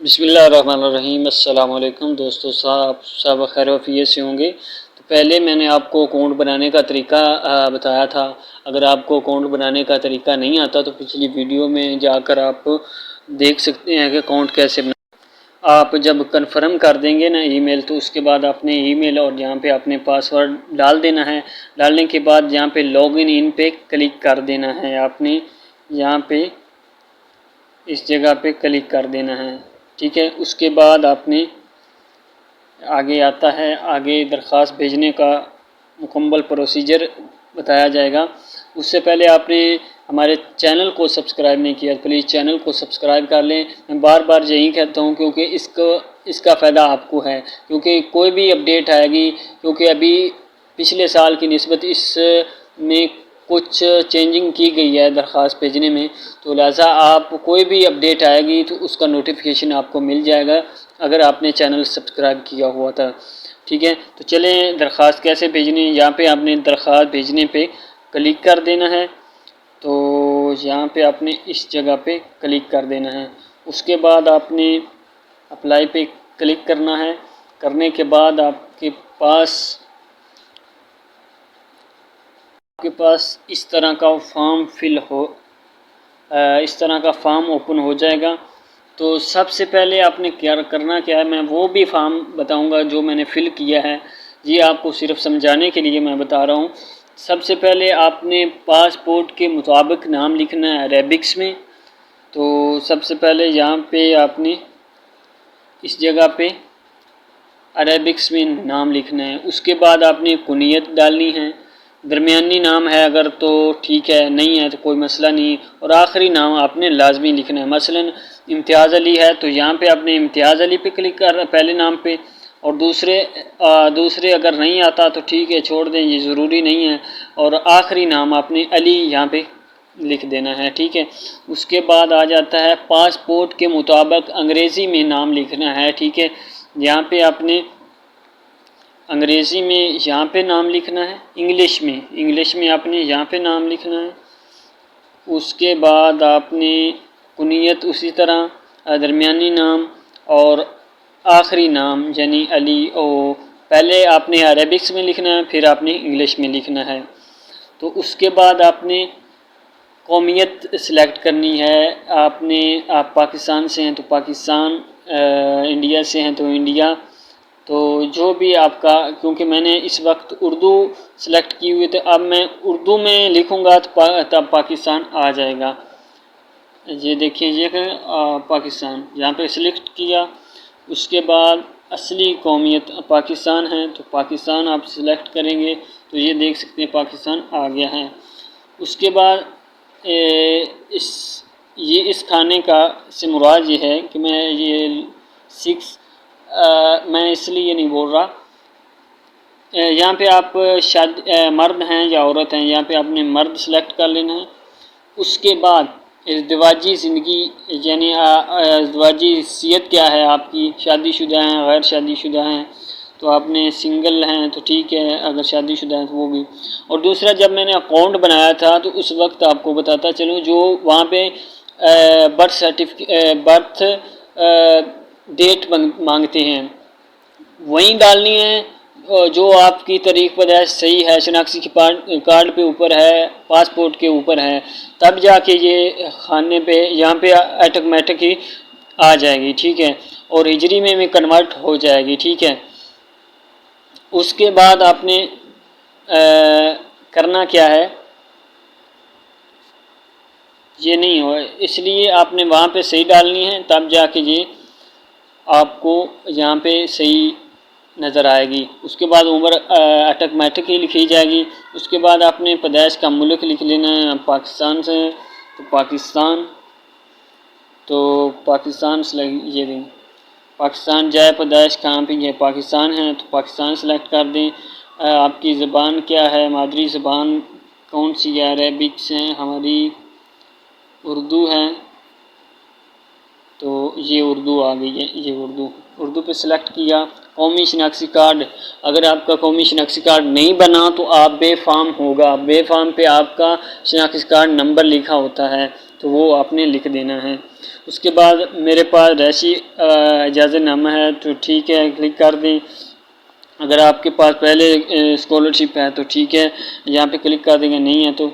बिस्मिल्लाहिर्रहमानिर्रहीम। अस्सलाम वालेकुम दोस्तों, आप सब खैर वफ़ियत से होंगे। तो पहले मैंने आपको अकाउंट बनाने का तरीका बताया था। अगर आपको अकाउंट बनाने का तरीका नहीं आता तो पिछली वीडियो में जाकर आप देख सकते हैं कि अकाउंट कैसे बना। आप जब कन्फर्म कर देंगे ना ईमेल, तो उसके बाद आपने ईमेल और यहाँ पे अपने पासवर्ड डाल देना है। डालने के बाद यहाँ पे लॉगिन इन पे क्लिक कर देना है। आपने यहाँ पे इस जगह पे क्लिक कर देना है, ठीक है। उसके बाद आपने आगे आता है, आगे दरख्वास्त भेजने का मुकम्मल प्रोसीजर बताया जाएगा। उससे पहले आपने हमारे चैनल को सब्सक्राइब नहीं किया, प्लीज़ चैनल को सब्सक्राइब कर लें। मैं बार बार यही कहता हूँ क्योंकि इसका फ़ायदा आपको है, क्योंकि कोई भी अपडेट आएगी, क्योंकि अभी पिछले साल की निस्बत इसमें कुछ चेंजिंग की गई है दरख्वास्त भेजने में, तो लिहाजा आप कोई भी अपडेट आएगी तो उसका नोटिफिकेशन आपको मिल जाएगा अगर आपने चैनल सब्सक्राइब किया हुआ था, ठीक है। तो चलें दरख्वास्त कैसे भेजनी है। यहाँ पे आपने दरख्वास्त भेजने पे क्लिक कर देना है। तो यहाँ पे आपने इस जगह पे क्लिक कर देना है। उसके बाद आपने अप्लाई पे क्लिक करना है। करने के बाद आपके पास इस तरह का फॉर्म इस तरह का फॉर्म ओपन हो जाएगा। तो सबसे पहले आपने क्या करना क्या है, मैं वो भी फॉर्म बताऊंगा जो मैंने फ़िल किया है, ये आपको सिर्फ समझाने के लिए मैं बता रहा हूँ। सबसे पहले आपने पासपोर्ट के मुताबिक नाम लिखना है अरेबिक्स में। तो सबसे पहले यहाँ पे आपने इस जगह पे अरेबिक्स में नाम लिखना है। उसके बाद आपने कुनियत डालनी है। दरमियानी नाम है अगर तो ठीक है, नहीं है तो कोई मसला नहीं। और आखिरी नाम आपने लाजमी लिखना है। मसलन इम्तियाज़ अली है तो यहाँ पे आपने इम्तियाज़ अली पे क्लिक करना पहले नाम पे, और दूसरे अगर नहीं आता तो ठीक है, छोड़ दें, ये ज़रूरी नहीं है। और आखिरी नाम आपने अली यहाँ पे लिख देना है, ठीक है। उसके बाद आ जाता है पासपोर्ट के मुताबिक अंग्रेज़ी में नाम लिखना है, ठीक है। यहाँ पे आपने अंग्रेज़ी में यहाँ पे नाम लिखना है, इंग्लिश में आपने यहाँ पे नाम लिखना है। उसके बाद आपने कुनियत उसी तरह, दरमियानी नाम और आखिरी नाम यानी अली, और पहले आपने अरेबिक्स में लिखना है, फिर आपने इंग्लिश में लिखना है। तो उसके बाद आपने कौमियत सिलेक्ट करनी है। आप पाकिस्तान से हैं तो पाकिस्तान, इंडिया से हैं तो इंडिया। तो जो भी आपका, क्योंकि मैंने इस वक्त उर्दू सेलेक्ट की हुई, तो अब मैं उर्दू में लिखूँगा तो तब पाकिस्तान आ जाएगा। ये देखिए, ये पाकिस्तान यहाँ पे सिलेक्ट किया। उसके बाद असली कौमियत पाकिस्तान है तो पाकिस्तान आप सिलेक्ट करेंगे तो ये देख सकते हैं पाकिस्तान आ गया है। उसके बाद इस खाने का से मुराद ये है कि मैं मैं इसलिए नहीं बोल रहा। यहाँ पे आप मर्द हैं या औरत हैं, यहाँ पे आपने मर्द सेलेक्ट कर लेना है। उसके बाद इज़्दिवाजी ज़िंदगी यानी इज़्दिवाजी हैसियत क्या है आपकी, शादीशुदा हैं, गैर शादीशुदा हैं, तो आपने सिंगल हैं तो ठीक है, अगर शादीशुदा हैं तो वो भी। और दूसरा, जब मैंने अकाउंट बनाया था तो उस वक्त आपको बताता चलूँ, जो वहाँ पे बर्थ डेट मांगते हैं वहीं डालनी है जो आपकी तारीख पैदाइश सही है, शनाख्ती कार्ड पे ऊपर है, पासपोर्ट के ऊपर है, तब जाके ये खाने पे यहाँ पे ऑटोमेटिक ही आ जाएगी, ठीक है। और हिजरी में कन्वर्ट हो जाएगी, ठीक है। उसके बाद आपने करना क्या है, ये नहीं हो, इसलिए आपने वहाँ पे सही डालनी है, तब जाके ये आपको यहाँ पे सही नज़र आएगी। उसके बाद उम्र ऑटोमेटिक ही लिखी जाएगी। उसके बाद आपने पैदाइश का मुल्क लिख लेना है। पाकिस्तान से तो पाकिस्तान ये दें, पाकिस्तान जाए पैदाइश कहाँ पे, ये पाकिस्तान है तो पाकिस्तान सेलेक्ट कर दें। आपकी ज़बान क्या है, मादरी ज़बान कौन सी है, अरेबिक्स हैं, हमारी उर्दू है, तो ये उर्दू आ गई है, ये उर्दू पे सिलेक्ट किया। कौमी शनाख्ती कार्ड, अगर आपका कौमी शनाख्ती कार्ड नहीं बना तो आप बेफाम होगा। बेफाम पे आपका शनाख्ती कार्ड नंबर लिखा होता है, तो वो आपने लिख देना है। उसके बाद मेरे पास रैशी इजाज़तनामा है तो ठीक है, क्लिक कर दें। अगर आपके पास पहले स्कॉलरशिप है तो ठीक है, यहाँ पे क्लिक कर देंगे, नहीं है तो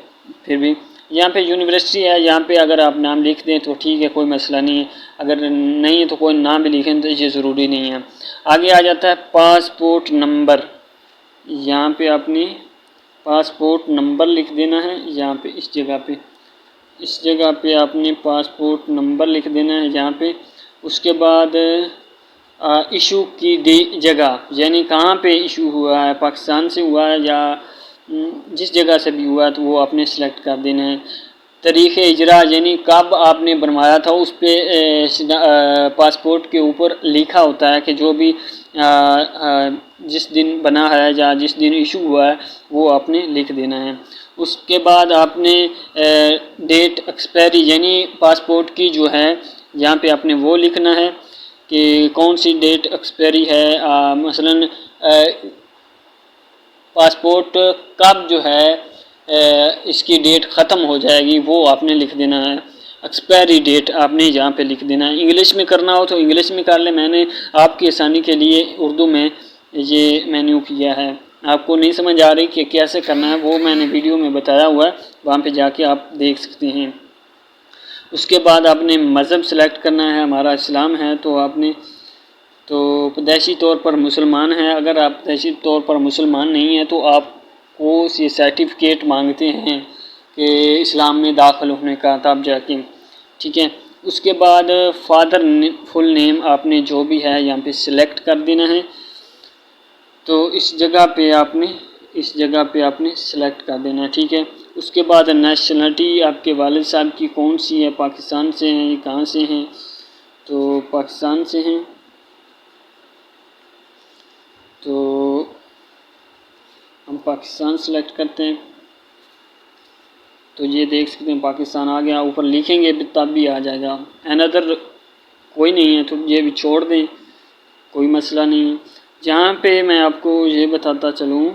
फिर भी यहाँ पे यूनिवर्सिटी है, यहाँ पे अगर आप नाम लिख दें तो ठीक है, कोई मसला नहीं है। अगर नहीं है तो कोई नाम भी लिखें तो ये ज़रूरी नहीं है। आगे आ जाता है पासपोर्ट नंबर। यहाँ पे आपने पासपोर्ट नंबर लिख देना है। यहाँ पे इस जगह पे आपने पासपोर्ट नंबर लिख देना है यहाँ पे। उसके बाद इशू की जगह, यानी कहाँ पे इशू हुआ है, पाकिस्तान से हुआ है या जिस जगह से भी हुआ है, तो वो आपने सेलेक्ट कर देना है। तारीख़ इजरा, यानी कब आपने बनवाया था, उस पर पासपोर्ट के ऊपर लिखा होता है कि जो भी जिस दिन बना है या जिस दिन इशू हुआ है वो आपने लिख देना है। उसके बाद आपने डेट एक्सपायरी, यानी पासपोर्ट की जो है यहाँ पे आपने वो लिखना है कि कौन सी डेट एक्सपायरी है। मसलन पासपोर्ट कब जो है इसकी डेट ख़त्म हो जाएगी, वो आपने लिख देना है। एक्सपायरी डेट आपने यहाँ पे लिख देना है। इंग्लिश में करना हो तो इंग्लिश में कर लें, मैंने आपकी आसानी के लिए उर्दू में ये मेन्यू किया है। आपको नहीं समझ आ रही कि कैसे करना है, वो मैंने वीडियो में बताया हुआ है, वहाँ पे जाके आप देख सकते हैं। उसके बाद आपने मज़हब सेलेक्ट करना है, हमारा इस्लाम है तो आपने तो पैदाइशी तौर पर मुसलमान हैं। अगर आप पैदाइशी तौर पर मुसलमान नहीं हैं तो आपको ये सर्टिफिकेट मांगते हैं कि इस्लाम में दाखिल होने का, तब जाके ठीक है। उसके बाद फादर फुल नेम आपने जो भी है यहाँ पे सिलेक्ट कर देना है। तो इस जगह पे आपने सेलेक्ट कर देना है, ठीक है। उसके बाद नेशनलिटी आपके वालिद साहब की कौन सी है, पाकिस्तान से हैं, ये कहाँ से हैं, तो पाकिस्तान से हैं। तो हम पाकिस्तान सेलेक्ट करते हैं, तो ये देख सकते हैं पाकिस्तान आ गया। ऊपर लिखेंगे तब भी आ जाएगा। अनदर कोई नहीं है तो ये भी छोड़ दें, कोई मसला नहीं है। जहाँ पे मैं आपको ये बताता चलूँ,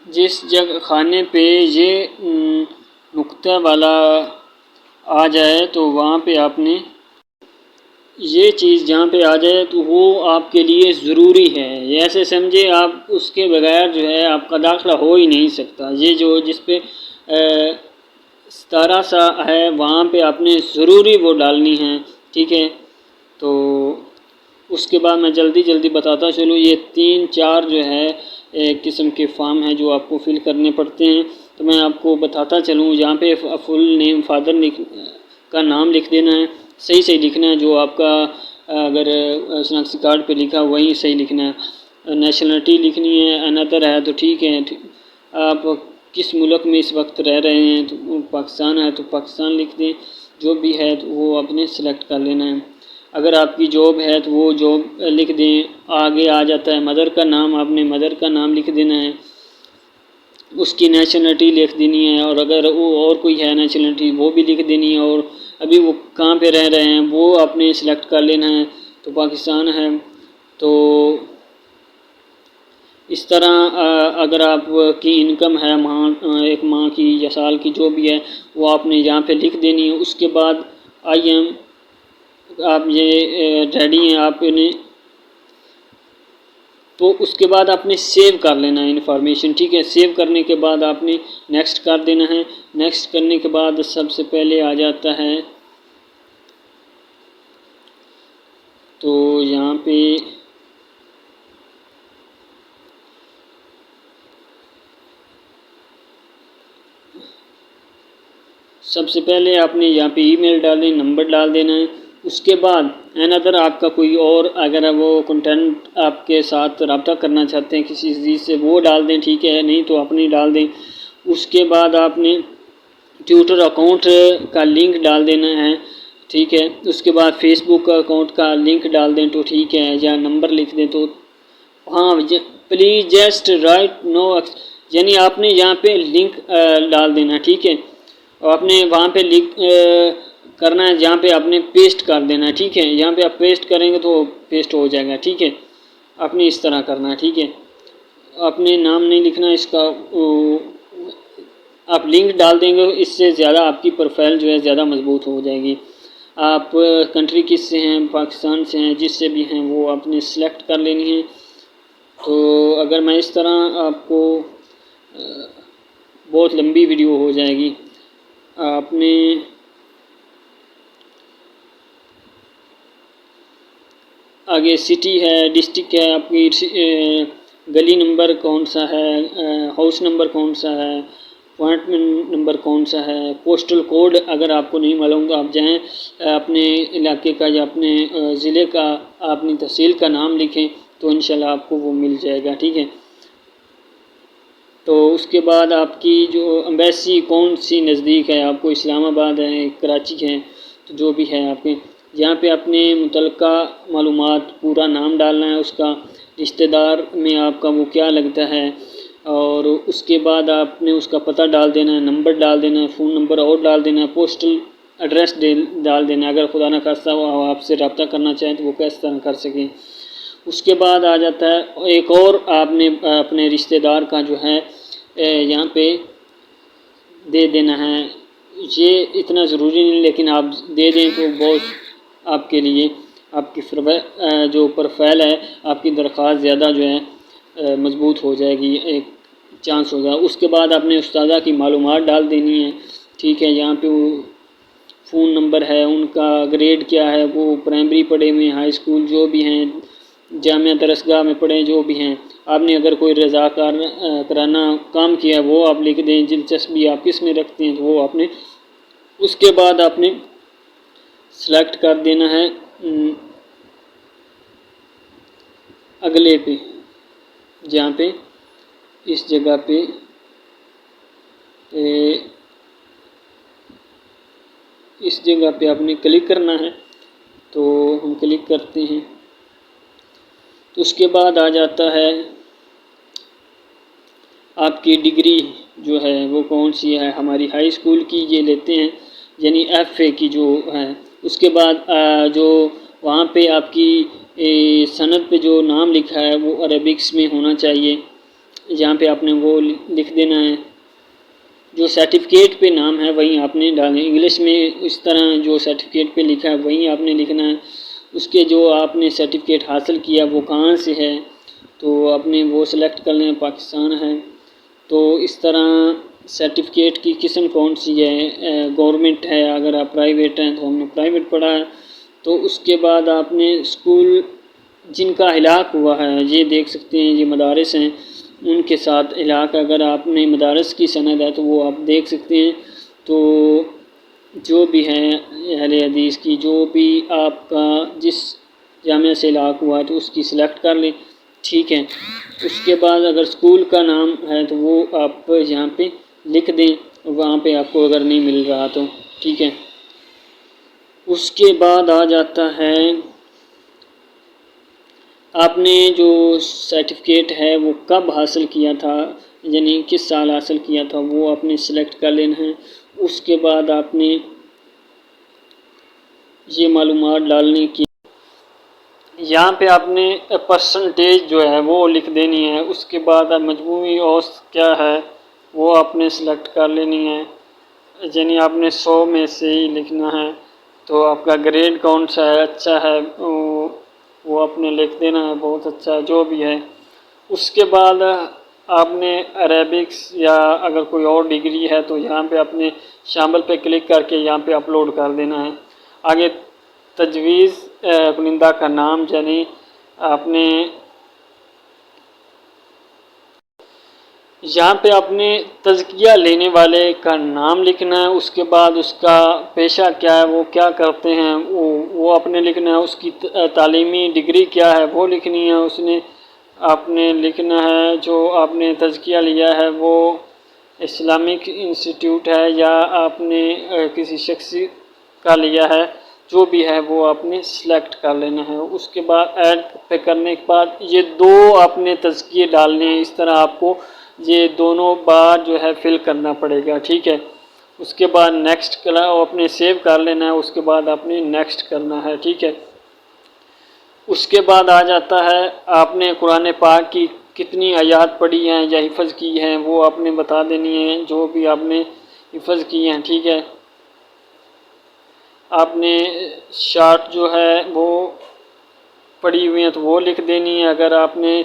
जिस जगह खाने पे ये नुक्ता वाला आ जाए तो वहाँ पे आपने ये चीज़ जहाँ पे आ जाए तो वो आपके लिए ज़रूरी है। ऐसे समझे आप उसके बगैर जो है आपका दाखिला हो ही नहीं सकता। ये जो जिस पे 17 सा है वहाँ पे आपने ज़रूरी वो डालनी है, ठीक है। तो उसके बाद मैं जल्दी बताता चलूँ, ये 3-4 जो है एक किस्म के फॉर्म हैं जो आपको फिल करने पड़ते हैं। तो मैं आपको बताता चलूँ, यहाँ पे फुल नेम फादर का नाम लिख देना है, सही लिखना है। जो आपका अगर शनाख्ती कार्ड पे लिखा वही सही लिखना है। नेशनलिटी लिखनी है, अनदर है तो ठीक है। आप किस मुल्क में इस वक्त रह रहे हैं, तो पाकिस्तान है तो पाकिस्तान लिख दें। जो भी है तो वो आपने सेलेक्ट कर लेना है। अगर आपकी जॉब है तो वो जॉब लिख दें। आगे आ जाता है मदर का नाम, आपने मदर का नाम लिख देना है, उसकी नेशनलिटी लिख देनी है। और अगर वो और कोई है नेशनलिटी वो भी लिख देनी है। और अभी वो कहाँ पे रह रहे हैं वो आपने सेलेक्ट कर लेना है। तो पाकिस्तान है तो इस तरह अगर आपकी इनकम है एक माह की या साल की जो भी है वो आपने यहाँ पे लिख देनी है। उसके बाद आई एम, आप ये रेडी हैं आपने, तो उसके बाद आपने सेव कर लेना है इन्फॉर्मेशन, ठीक है। सेव करने के बाद आपने नेक्स्ट कर देना है। नेक्स्ट करने के बाद सबसे पहले आ जाता है, तो यहाँ पे सबसे पहले आपने यहाँ पे ईमेल डालें, नंबर डाल देना है। उसके बाद अनदर आपका कोई और अगर वो कंटेंट आपके साथ रब्ता करना चाहते हैं किसी चीज़ से, वो डाल दें, ठीक है, नहीं तो अपनी डाल दें। उसके बाद आपने ट्विटर अकाउंट का लिंक डाल देना है, ठीक है। उसके बाद फेसबुक अकाउंट का लिंक डाल दें तो ठीक है, या नंबर लिख दें तो हाँ। प्लीज़ जस्ट राइट नो, यानी आपने यहाँ पे लिंक डाल देना, ठीक है। और आपने वहाँ पे लिख करना है, जहाँ पे आपने पेस्ट कर देना है, ठीक है। यहाँ पे आप पेस्ट करेंगे तो पेस्ट हो जाएगा, ठीक है। आपने इस तरह करना है, ठीक है। आपने नाम नहीं लिखना इसका, आप लिंक डाल देंगे, इससे ज़्यादा आपकी प्रोफाइल जो है ज़्यादा मजबूत हो जाएगी। आप कंट्री किस से हैं, पाकिस्तान से हैं, जिससे भी हैं वो आपने सेलेक्ट कर लेनी है। तो अगर मैं इस तरह आपको बहुत लंबी वीडियो हो जाएगी। आपने आगे सिटी है, डिस्ट्रिक्ट है, आपकी गली नंबर कौन सा है, हाउस नंबर कौन सा है, अपॉइंटमेंट नंबर कौन सा है, पोस्टल कोड अगर आपको नहीं मालूम तो आप जाएं अपने इलाके का या अपने ज़िले का, अपनी तहसील का नाम लिखें तो इंशाल्लाह आपको वो मिल जाएगा। ठीक है। तो उसके बाद आपकी जो एम्बेसी कौन सी नज़दीक है, आपको इस्लामाबाद है, कराची है, तो जो भी है आपके यहाँ पे अपने मुतलका मालूमात पूरा नाम डालना है, उसका रिश्तेदार में आपका वो क्या लगता है, और उसके बाद आपने उसका पता डाल देना है, नंबर डाल देना है, फ़ोन नंबर और डाल देना है, पोस्टल एड्रेस डाल देना है। अगर खुदा न खास्ता वो आपसे रब्ता करना चाहें तो वो किस तरह कर सकें। उसके बाद आ जाता है एक और, आपने अपने रिश्तेदार का जो है यहाँ पे दे देना है। ये इतना ज़रूरी नहीं, लेकिन आप दे दें तो बहुत आपके लिए आपकी जो प्रोफाइल है, आपकी दरख्वास्त ज़्यादा जो है मजबूत हो जाएगी, एक चांस होगा। उसके बाद आपने उस्तादा की मालूमात डाल देनी है। ठीक है। यहाँ पे वो फ़ोन नंबर है, उनका ग्रेड क्या है, वो प्राइमरी पढ़े हुए हैं, हाई स्कूल जो भी हैं, जामिया दरसगाह में पढ़े जो भी हैं। आपने अगर कोई रज़ाकार कराना काम किया वो आप लिख दें, दिलचस्पी आप किस में रखते हैं तो वो आपने उसके बाद आपने सेलेक्ट कर देना है अगले पे, जहाँ पे इस जगह पे इस जगह पे आपने क्लिक करना है। तो हम क्लिक करते हैं तो उसके बाद आ जाता है आपकी डिग्री जो है वो कौन सी है। हमारी हाई स्कूल की ये लेते हैं, यानी FA की जो है। उसके बाद जो वहाँ पे आपकी सनद पे जो नाम लिखा है वो अरेबिक्स में होना चाहिए, जहाँ पे आपने वो लिख देना है। जो सर्टिफिकेट पे नाम है वहीं आपने डालना है, इंग्लिश में इस तरह जो सर्टिफिकेट पे लिखा है वहीं आपने लिखना है। उसके जो आपने सर्टिफिकेट हासिल किया वो कहाँ से है तो आपने वो सिलेक्ट कर लें, पाकिस्तान है। तो इस तरह सर्टिफिकेट की किस्म कौन सी है, गवर्नमेंट है, अगर आप प्राइवेट हैं तो हमने प्राइवेट पढ़ा है। तो उसके बाद आपने स्कूल जिनका हिलाक हुआ है ये देख सकते हैं, ये मदारस हैं, उनके साथ इलाक़ा अगर आपने मदारस की सनद है तो वो आप देख सकते हैं। तो जो भी हैं अहले हदीस की जो भी आपका जिस जामिया से इलाक़ा हुआ है तो उसकी सिलेक्ट कर लें। ठीक है। उसके बाद अगर स्कूल का नाम है तो वो आप यहाँ पे लिख दें, वहाँ पे आपको अगर नहीं मिल रहा तो। ठीक है। उसके बाद आ जाता है आपने जो सर्टिफिकेट है वो कब हासिल किया था, यानी किस साल हासिल किया था, वो आपने सेलेक्ट कर लेना है। उसके बाद आपने ये मालूमात डालने की, यहाँ पे आपने परसेंटेज जो है वो लिख देनी है। उसके बाद मजमूई औसत क्या है वो आपने सेलेक्ट कर लेनी है, यानी आपने 100 में से ही लिखना है। तो आपका ग्रेड कौन सा है, अच्छा है, वो आपने लिख देना है, बहुत अच्छा है जो भी है। उसके बाद आपने अरेबिक्स या अगर कोई और डिग्री है तो यहाँ पे आपने शामिल पे क्लिक करके यहाँ पे अपलोड कर देना है। आगे तजवीज़ कुनिंदा का नाम, यानी आपने यहाँ पे आपने तज़किया लेने वाले का नाम लिखना है। उसके बाद उसका पेशा क्या है, वो क्या करते हैं, वो आपने लिखना है। उसकी तालीमी डिग्री क्या है वो लिखनी है, उसने आपने लिखना है। जो आपने तज़किया लिया है वो इस्लामिक इंस्टीट्यूट है या आपने किसी शख्सी का लिया है, जो भी है वो आपने सेलेक्ट कर लेना है। उसके बाद ऐड पे करने के बाद ये दो आपने तज़किये डालने हैं। इस तरह आपको ये दोनों बार जो है फिल करना पड़ेगा। ठीक है। उसके बाद नेक्स्ट करना, अपने सेव कर लेना है। उसके बाद आपने नेक्स्ट करना है। ठीक है। उसके बाद आ जाता है आपने कुरान पाक की कितनी आयात पढ़ी हैं या हिफ़्ज़ की हैं वो आपने बता देनी है, जो भी आपने हिफ़्ज़ की हैं, ठीक है। आपने शार्ट जो है वो पढ़ी हुई हैं तो वो लिख देनी है। अगर आपने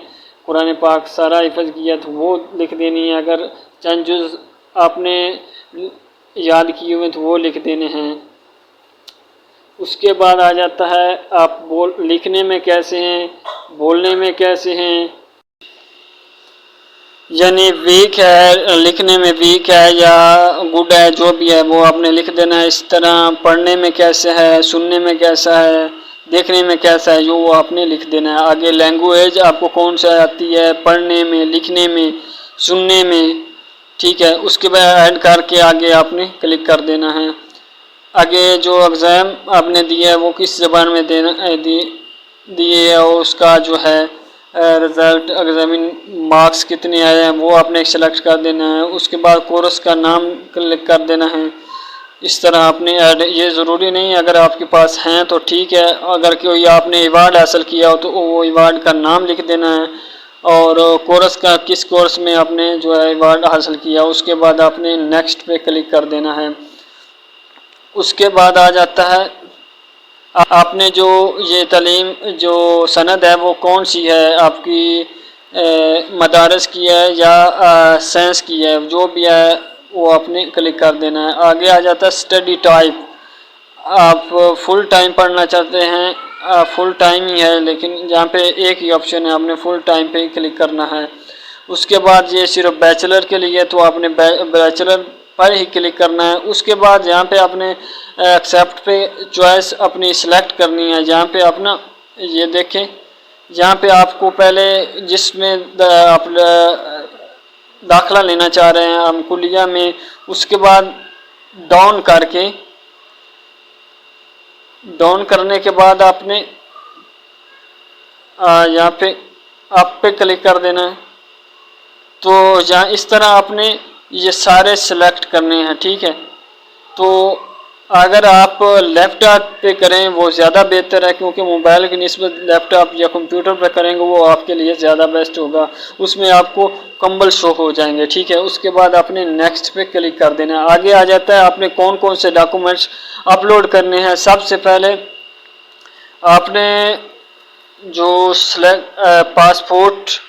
कुरान पाक सारा हिफ़्ज़ किया तो वो लिख देनी है। अगर चंद जुज़ आपने याद किए हुए तो वो लिख देने हैं। उसके बाद आ जाता है आप लिखने में कैसे हैं, बोलने में कैसे हैं, यानी वीक है, लिखने में वीक है या गुड है, जो भी है वो आपने लिख देना है। इस तरह पढ़ने में कैसे है, सुनने में कैसा है, देखने में कैसा है, जो वो आपने लिख देना है। आगे लैंग्वेज आपको कौन सा आती है, पढ़ने में, लिखने में, सुनने में, ठीक है। उसके बाद ऐड करके आगे आपने क्लिक कर देना है। आगे जो एग्ज़ाम आपने दिया है वो किस ज़बान में दिए है, और उसका जो है रिज़ल्ट एग्ज़ामिन मार्क्स कितने आए हैं वो आपने सेलेक्ट कर देना है। उसके बाद कोर्स का नाम क्लिक कर देना है। इस तरह आपने ऐड, ये ज़रूरी नहीं है, अगर आपके पास हैं तो ठीक है। अगर कोई आपने अवार्ड हासिल किया हो तो वो अवार्ड का नाम लिख देना है, और कोर्स का किस कोर्स में आपने जो है अवार्ड हासिल किया। उसके बाद आपने नेक्स्ट पे क्लिक कर देना है। उसके बाद आ जाता है आपने जो ये तालीम जो सनद है वो कौन सी है, आपकी मदारस की है या साइंस की है, जो भी है वो आपने क्लिक कर देना है। आगे आ जाता है स्टडी टाइप, आप फुल टाइम पढ़ना चाहते हैं, फुल टाइम ही है, लेकिन जहाँ पे एक ही ऑप्शन है, आपने फुल टाइम पे ही क्लिक करना है। उसके बाद ये सिर्फ बैचलर के लिए, तो आपने बैचलर पर ही क्लिक करना है। उसके बाद यहाँ पे आपने एक्सेप्ट पे चॉइस अपनी सिलेक्ट करनी है। यहाँ पे अपना ये देखें, यहाँ पे आपको पहले जिसमें आप दाखिला लेना चाह रहे हैं हम कुलिया में, उसके बाद डाउन करने के बाद आपने यहाँ पे आप पे क्लिक कर देना है। तो यहाँ इस तरह आपने ये सारे सिलेक्ट करने हैं, ठीक है। तो अगर आप लैपटॉप पे करें वो ज़्यादा बेहतर है, क्योंकि मोबाइल की निस्बत लैपटॉप या कंप्यूटर पे करेंगे वो आपके लिए ज़्यादा बेस्ट होगा, उसमें आपको कंबल शो हो जाएंगे, ठीक है। उसके बाद आपने नेक्स्ट पे क्लिक कर देना है। आगे आ जाता है आपने कौन कौन से डॉक्यूमेंट्स अपलोड करने हैं। सबसे पहले आपने जो पासपोर्ट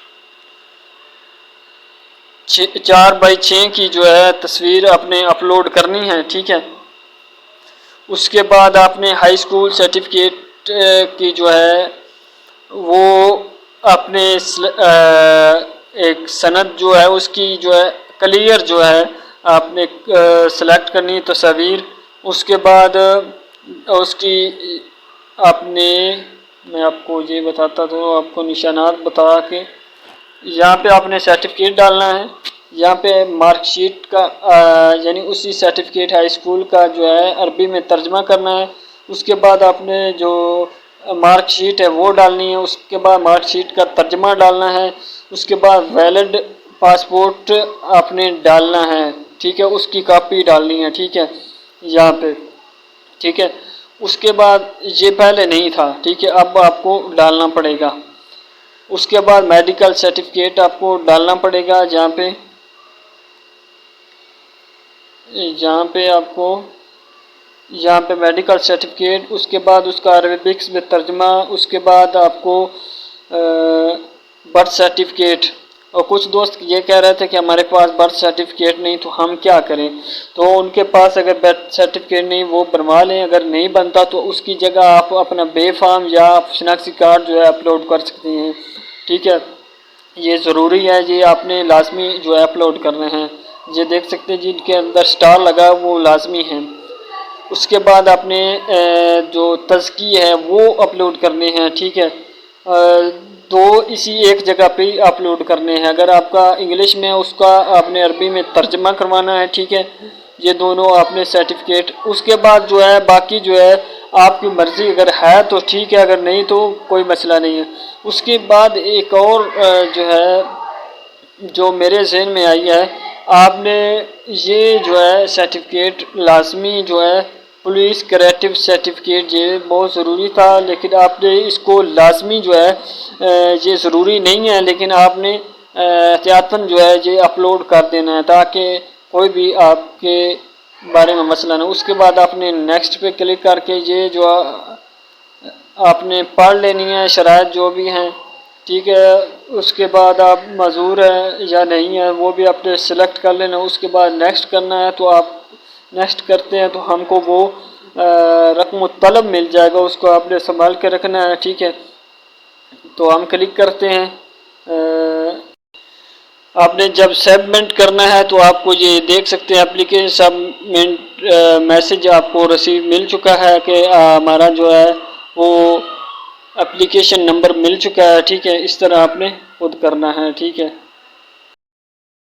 4x6 की जो है तस्वीर आपने अपलोड करनी है, ठीक है। उसके बाद आपने हाई स्कूल सर्टिफिकेट की जो है वो अपने एक सनद जो है उसकी जो है क्लियर जो है आपने सेलेक्ट करनी तस्वीर। उसके बाद उसकी आपने, मैं आपको ये बताता तो आपको निशानात बता के, यहाँ पे आपने सर्टिफिकेट डालना है। यहाँ पे मार्कशीट का यानी उसी सर्टिफिकेट हाई स्कूल का जो है अरबी में तर्जमा करना है। उसके बाद आपने जो मार्कशीट है वो डालनी है। उसके बाद मार्कशीट का तर्जमा डालना है। उसके बाद वैलिड पासपोर्ट आपने डालना है, ठीक है, उसकी कॉपी डालनी है, ठीक है, यहाँ पे, ठीक है। उसके बाद ये पहले नहीं था, ठीक है, अब आपको डालना पड़ेगा। उसके बाद मेडिकल सर्टिफिकेट आपको डालना पड़ेगा, जहाँ पे आपको यहाँ पे मेडिकल सर्टिफिकेट। उसके बाद उसका अरबिक्स में तर्जमा। उसके बाद आपको बर्थ सर्टिफिकेट। और कुछ दोस्त ये कह रहे थे कि हमारे पास बर्थ सर्टिफिकेट नहीं तो हम क्या करें, तो उनके पास अगर बर्थ सर्टिफिकेट नहीं वो बनवा लें। अगर नहीं बनता तो उसकी जगह आप अपना बेफाम या शनाख्ती कार्ड जो है अपलोड कर सकते हैं, ठीक है। ये ज़रूरी है, ये आपने लाजमी जो है अपलोड करना है। ये देख सकते हैं जिनके अंदर स्टार लगा वो लाजमी है। उसके बाद आपने जो तज़की है वो अपलोड करने हैं, ठीक है। दो इसी एक जगह पे ही अपलोड करने हैं। अगर आपका इंग्लिश में उसका आपने अरबी में तर्जमा करवाना है, ठीक है। ये दोनों आपने सर्टिफिकेट। उसके बाद जो है बाकी जो है आपकी मर्ज़ी, अगर है तो ठीक है, अगर नहीं तो कोई मसला नहीं है। उसके बाद एक और जो है जो मेरे जहन में आई है, आपने ये जो है सर्टिफिकेट लाजमी जो है पुलिस क्रिएटिव सर्टिफिकेट ये बहुत ज़रूरी था, लेकिन आपने इसको लाजमी जो है ये ज़रूरी नहीं है, लेकिन आपने एहतियातन जो है ये अपलोड कर देना है ताकि कोई भी आपके बारे में मसला ना। उसके बाद आपने नेक्स्ट पे क्लिक करके ये जो आपने पढ़ लेनी है शराइत जो भी हैं, ठीक है। उसके बाद आप मज़ूर है या नहीं है वो भी आपने सेलेक्ट कर लेना। उसके बाद नेक्स्ट करना है, तो आप नेक्स्ट करते हैं तो हमको वो रकम तलब मिल जाएगा, उसको आपने संभाल के रखना है, ठीक है। तो हम क्लिक करते हैं। आपने जब सबमिट करना है तो आपको ये देख सकते हैं एप्लीकेशन सबमिट मैसेज आपको रिसीव मिल चुका है कि हमारा जो है वो एप्लीकेशन नंबर मिल चुका है, ठीक है। इस तरह आपने खुद करना है, ठीक है।